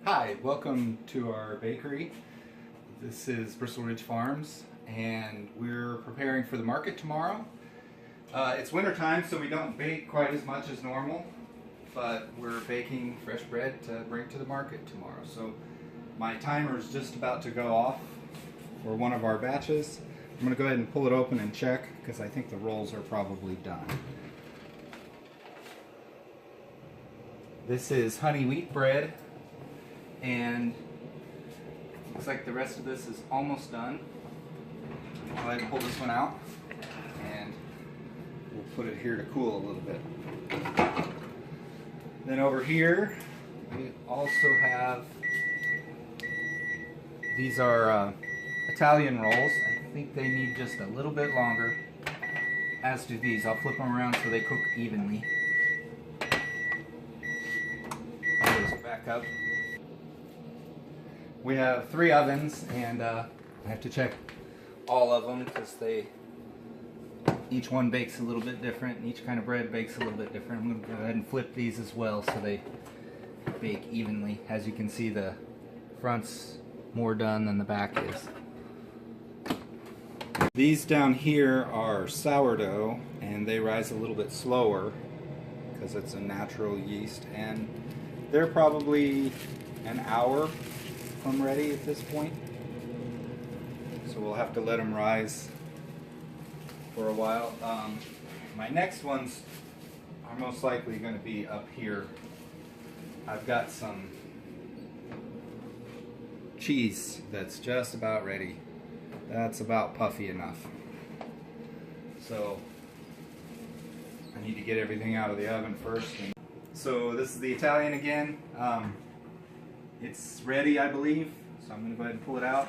Hi, welcome to our bakery. This is Bristol Ridge Farms, and we're preparing for the market tomorrow. It's winter time, so we don't bake quite as much as normal, but we're baking fresh bread to bring to the market tomorrow. So my timer is just about to go off for one of our batches. I'm going to go ahead and pull it open and check because I think the rolls are probably done. This is honey wheat bread, and looks like the rest of this is almost done. I'll go ahead and pull this one out, and we'll put it here to cool a little bit. Then over here, we also have, these are Italian rolls. I think they need just a little bit longer, as do these. I'll flip them around so they cook evenly. Put those back up. We have 3 ovens, and I have to check all of them because each one bakes a little bit different, and each kind of bread bakes a little bit different. I'm going to go ahead and flip these as well so they bake evenly. As you can see, the front's more done than the back is. These down here are sourdough, and they rise a little bit slower because it's a natural yeast, and they're probably an hour from ready at this point. So we'll have to let them rise for a while. My next ones are most likely going to be up here. I've got some cheese that's just about ready. That's about puffy enough. So I need to get everything out of the oven first. So this is the Italian again. It's ready, I believe, so I'm going to go ahead and pull it out.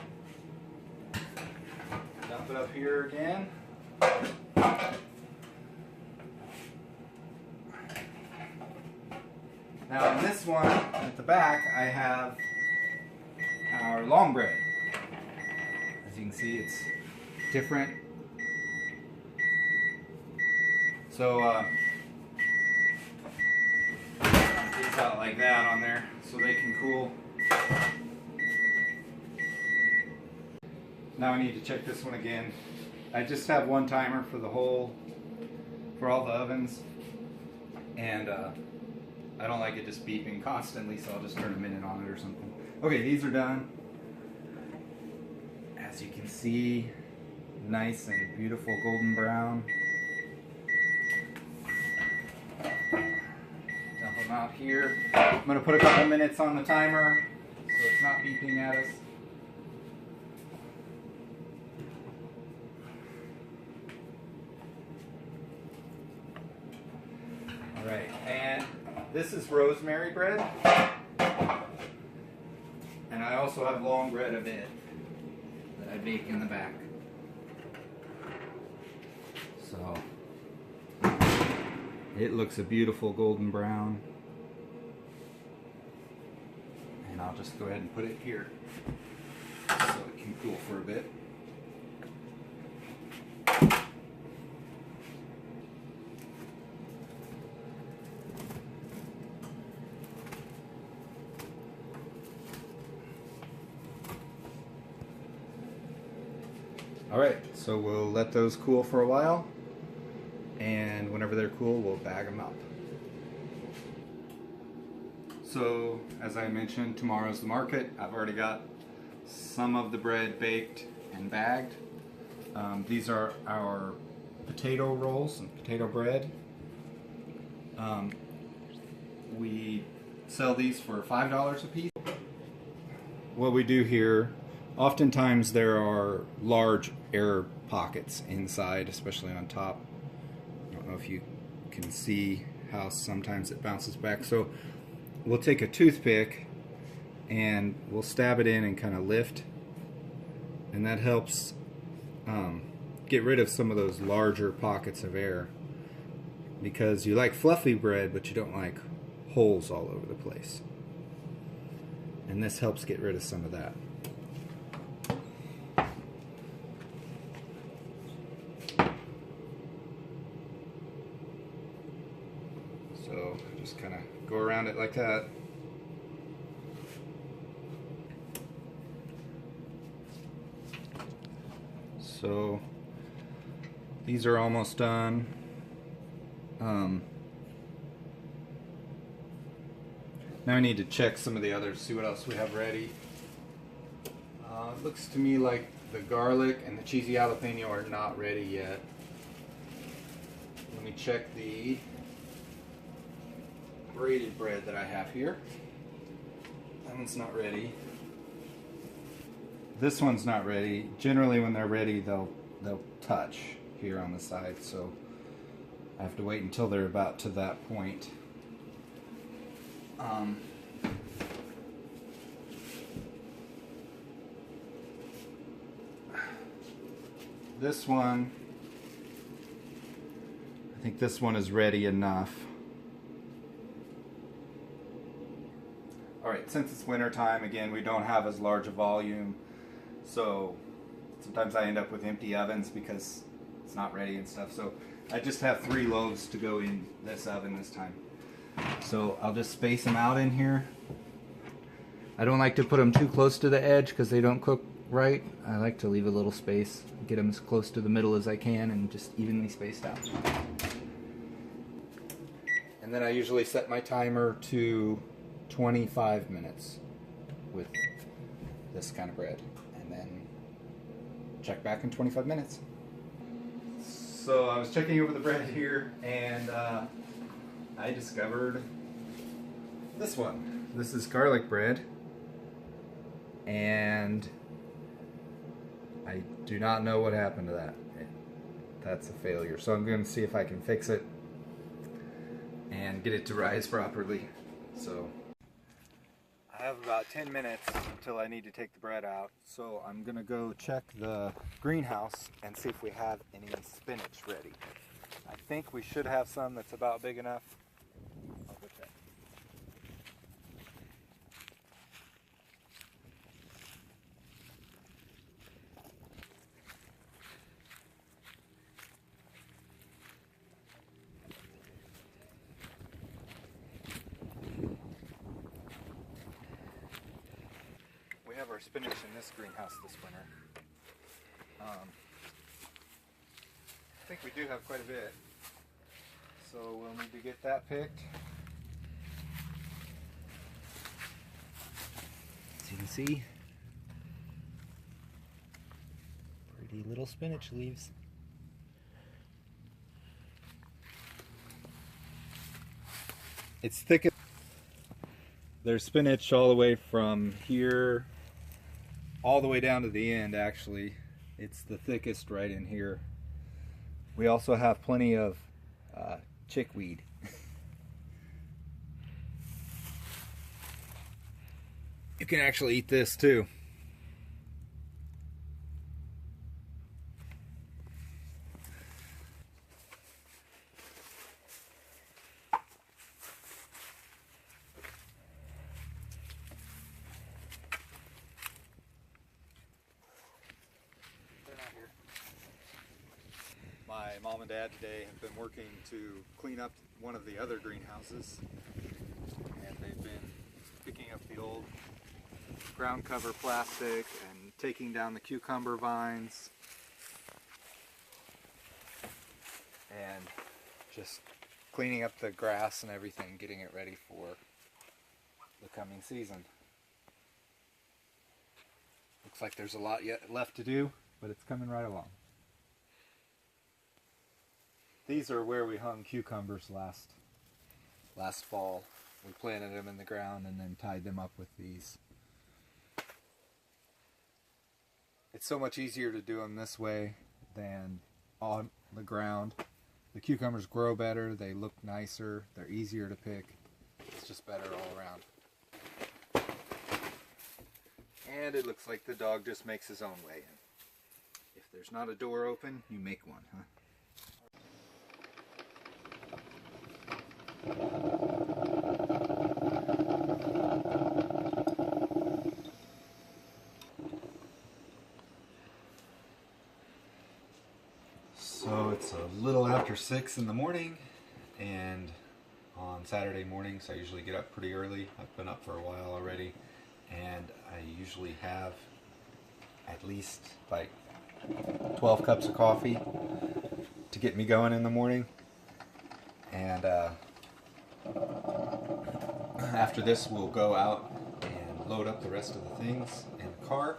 Dump it up here again. Now in this one, at the back, I have our long bread. As you can see, it's different. So, these out like that on there so they can cool. Now I need to check this one again. I just have one timer for all the ovens, and I don't like it just beeping constantly, so I'll just turn a minute on it or something. Okay, these are done. As you can see, nice and beautiful golden brown. Dump them out here. I'm going to put a couple minutes on the timer so it's not beeping at us. Alright, and this is rosemary bread. And I also have long bread of it that I bake in the back. So it looks a beautiful golden brown. And I'll just go ahead and put it here so it can cool for a bit. Alright, so we'll let those cool for a while, and whenever they're cool, we'll bag them up. So, as I mentioned, tomorrow's the market. I've already got some of the bread baked and bagged. These are our potato rolls and potato bread. We sell these for $5 a piece. What we do here, oftentimes there are large air pockets inside, especially on top. I don't know if you can see how sometimes it bounces back. So we'll take a toothpick and we'll stab it in and kind of lift, and that helps get rid of some of those larger pockets of air, because you like fluffy bread but you don't like holes all over the place, and this helps get rid of some of that. So just kind of go around it like that. So these are almost done. Now I need to check some of the others, see what else we have ready. It looks to me like the garlic and the cheesy jalapeno are not ready yet. Let me check the braided bread that I have here. That one's not ready. This one's not ready. Generally when they're ready they'll touch here on the side, so I have to wait until they're about to that point. This one, I think this one is ready enough. Alright, since it's winter time, again, we don't have as large a volume, so sometimes I end up with empty ovens because it's not ready and stuff. So I just have 3 loaves to go in this oven this time. So I'll just space them out in here. I don't like to put them too close to the edge because they don't cook right. I like to leave a little space, get them as close to the middle as I can, and just evenly spaced out. And then I usually set my timer to 25 minutes with this kind of bread, and then check back in 25 minutes. So I was checking over the bread here, and I discovered this one. This is garlic bread, and I do not know what happened to that. That's a failure. So I'm going to see if I can fix it and get it to rise properly. So I have about 10 minutes until I need to take the bread out. So I'm going to go check the greenhouse and see if we have any spinach ready. I think we should have some that's about big enough. I'll go check. We have our spinach in this greenhouse this winter. I think we do have quite a bit. So we'll need to get that picked. As you can see, pretty little spinach leaves. It's thick. There's spinach all the way from here all the way down to the end. Actually, it's the thickest right in here. We also have plenty of chickweed. You can actually eat this too. My mom and dad today have been working to clean up one of the other greenhouses, and they've been picking up the old ground cover plastic and taking down the cucumber vines and just cleaning up the grass and everything, getting it ready for the coming season. Looks like there's a lot yet left to do, but it's coming right along. These are where we hung cucumbers last fall. We planted them in the ground and then tied them up with these. It's so much easier to do them this way than on the ground. The cucumbers grow better, they look nicer, they're easier to pick. It's just better all around. And it looks like the dog just makes his own way in. If there's not a door open, you make one, huh? So it's a little after 6 in the morning, and on Saturday mornings I usually get up pretty early. I've been up for a while already, and I usually have at least like 12 cups of coffee to get me going in the morning. And after this, we'll go out and load up the rest of the things in the car,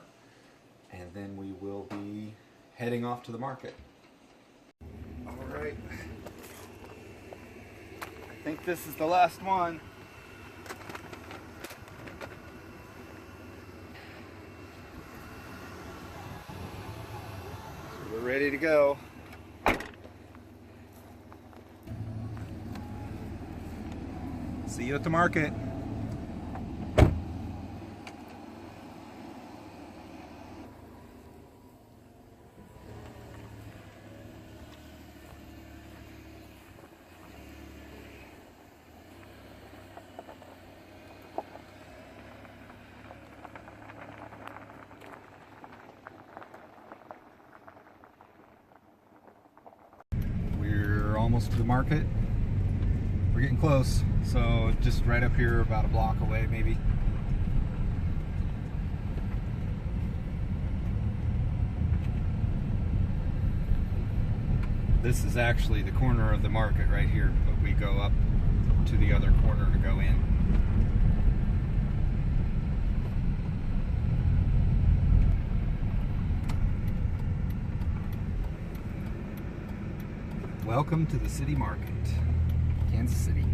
and then we will be heading off to the market. All right. I think this is the last one. So we're ready to go. See you at the market. We're almost to the market. We're getting close, so just right up here, about a block away maybe. This is actually the corner of the market right here, but we go up to the other corner to go in. Welcome to the city market, Kansas City.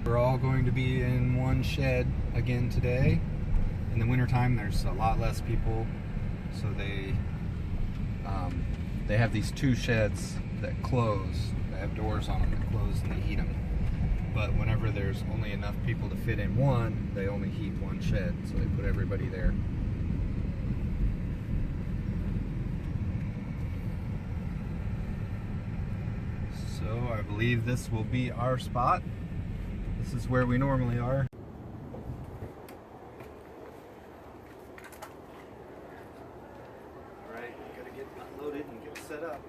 We're all going to be in one shed again today. In the wintertime, there's a lot less people, so they have these two sheds that close. They have doors on them that close and they heat them. But whenever there's only enough people to fit in one, they only heat one shed, so they put everybody there. So I believe this will be our spot. This is where we normally are. Alright, gotta get unloaded and get set up.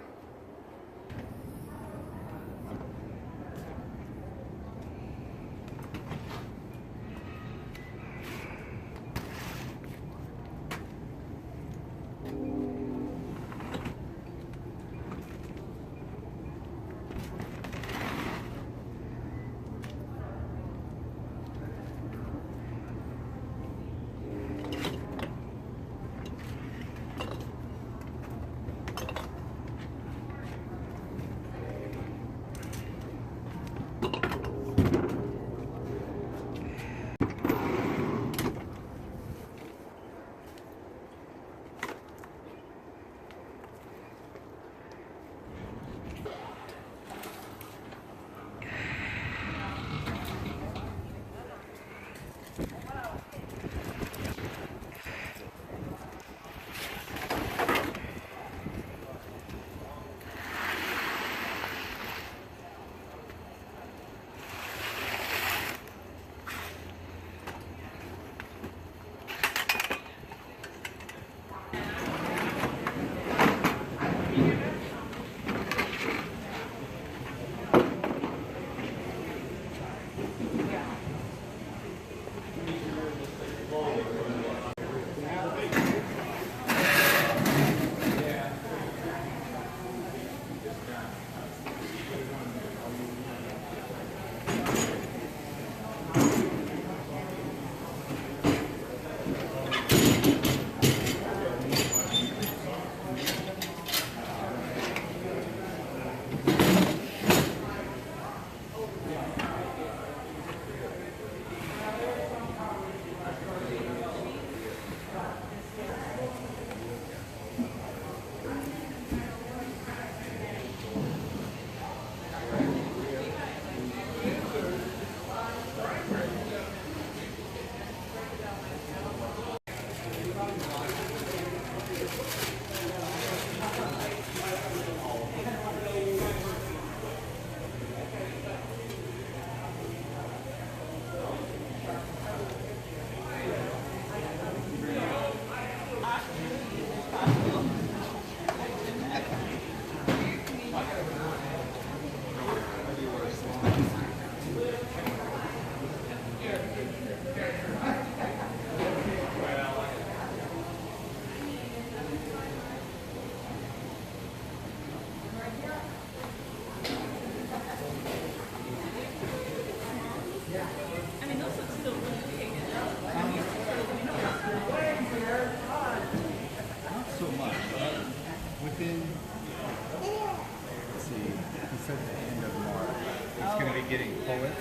getting pullets.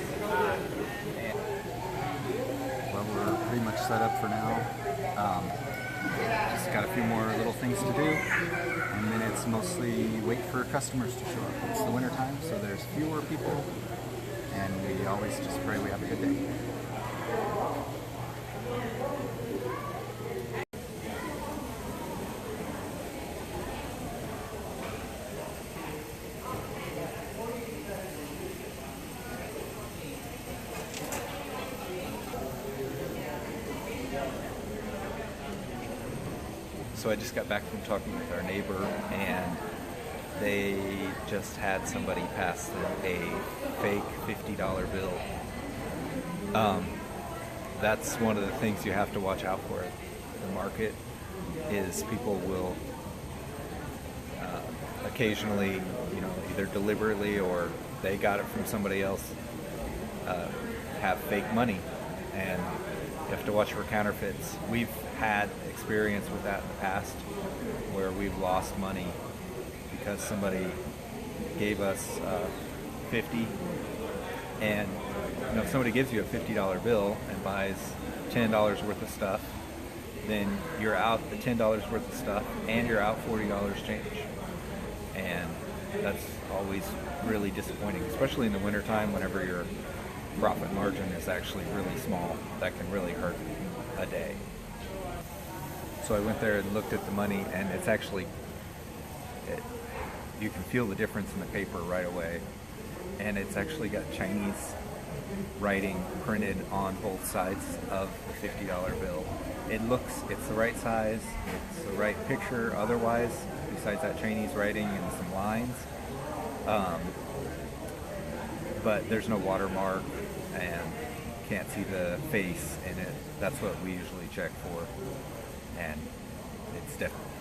And well, we're pretty much set up for now. Just got a few more little things to do, and then it's mostly wait for customers to show up. It's the winter time, so there's fewer people, and we always just pray we have a good day. So I just got back from talking with our neighbor, and they just had somebody pass them a fake $50 bill. That's one of the things you have to watch out for at the market, is people will occasionally, either deliberately or they got it from somebody else, have fake money, and you have to watch for counterfeits. We've had experience with that in the past, where we've lost money because somebody gave us 50, and if somebody gives you a $50 bill and buys $10 worth of stuff, then you're out the $10 worth of stuff and you're out $40 change, and that's always really disappointing, especially in the wintertime whenever your profit margin is actually really small. That can really hurt a day. So I went there and looked at the money, and it's actually, you can feel the difference in the paper right away. And it's actually got Chinese writing printed on both sides of the $50 bill. It's the right size, it's the right picture otherwise, besides that Chinese writing and some lines. But there's no watermark, and can't see the face in it. That's what we usually check for. And it's definitely,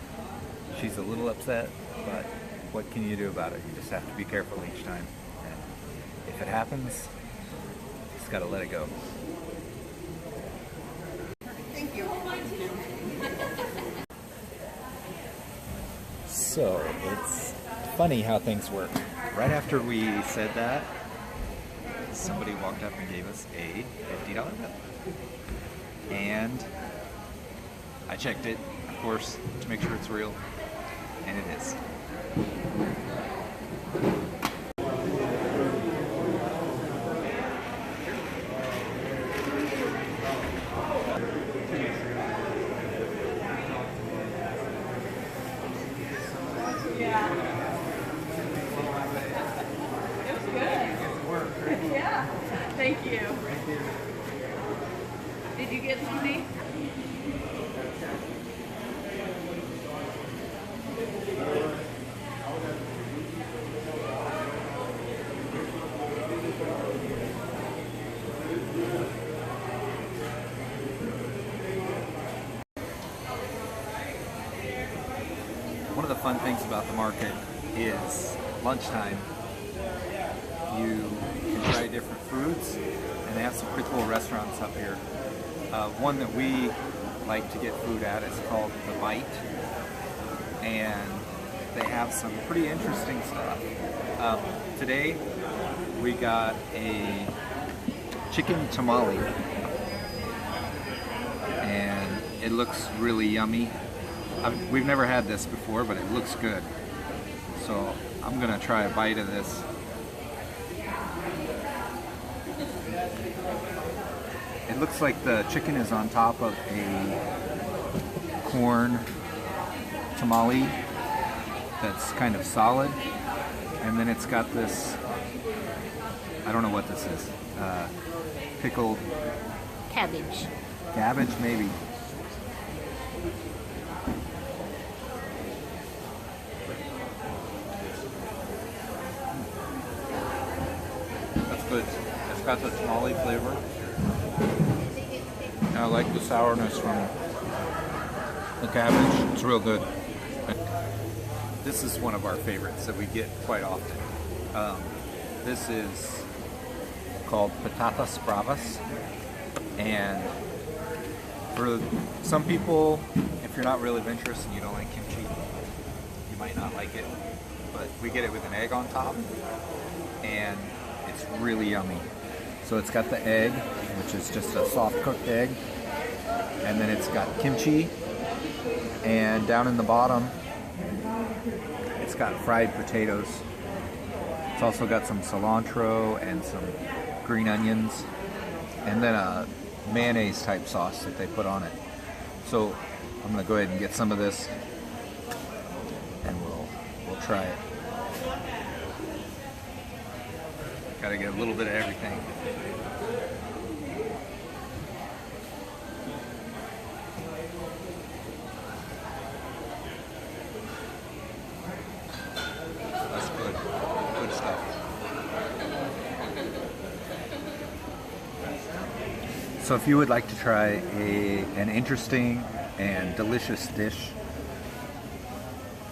she's a little upset, but what can you do about it? You just have to be careful each time. And if it happens, you just gotta let it go. Thank you. So it's funny how things work. Right after we said that, somebody walked up and gave us a $50 bill. And I checked it, of course, to make sure it's real, and it is. Yeah. It was good. Yeah. Thank you. Did you get something? One of the fun things about the market is lunchtime. You can try different foods, and they have some pretty cool restaurants up here. One that we like to get food at is called The Bite, and they have some pretty interesting stuff. Today we got a chicken tamale, and it looks really yummy. We've never had this before, but it looks good. So I'm gonna try a bite of this. It looks like the chicken is on top of a corn tamale that's kind of solid. And then it's got this, I don't know what this is, pickled Cabbage. cabbage maybe. That's good. It's got the tamale flavor. And I like the sourness from the cabbage. It's real good. This is one of our favorites that we get quite often. This is called patatas bravas. And for some people, if you're not really adventurous and you don't like kimchi, you might not like it. But we get it with an egg on top. And It's really yummy. So it's got the egg, which is just a soft cooked egg, and then it's got kimchi, and down in the bottom it's got fried potatoes. It's also got some cilantro and some green onions, and then a mayonnaise type sauce that they put on it. So I'm gonna go ahead and get some of this, and we'll try it. Gotta get a little bit of everything. That's good. Good stuff. So if you would like to try an interesting and delicious dish,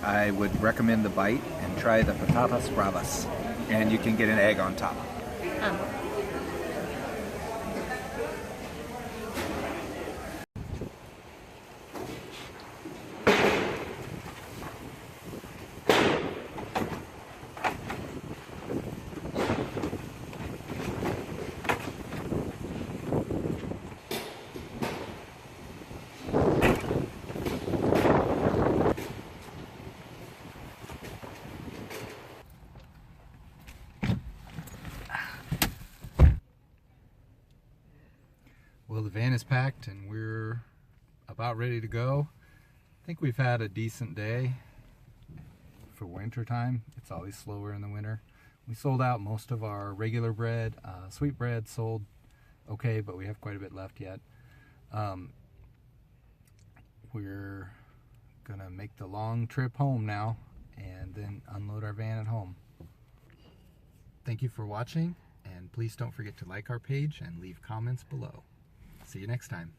I would recommend the bite and try the patatas bravas, and you can get an egg on top. Well, the van is packed and we're about ready to go. I think we've had a decent day for winter time. It's always slower in the winter. We sold out most of our regular bread. Sweet bread sold okay, but we have quite a bit left yet. We're gonna make the long trip home now and then unload our van at home. Thank you for watching, and please don't forget to like our page and leave comments below. See you next time.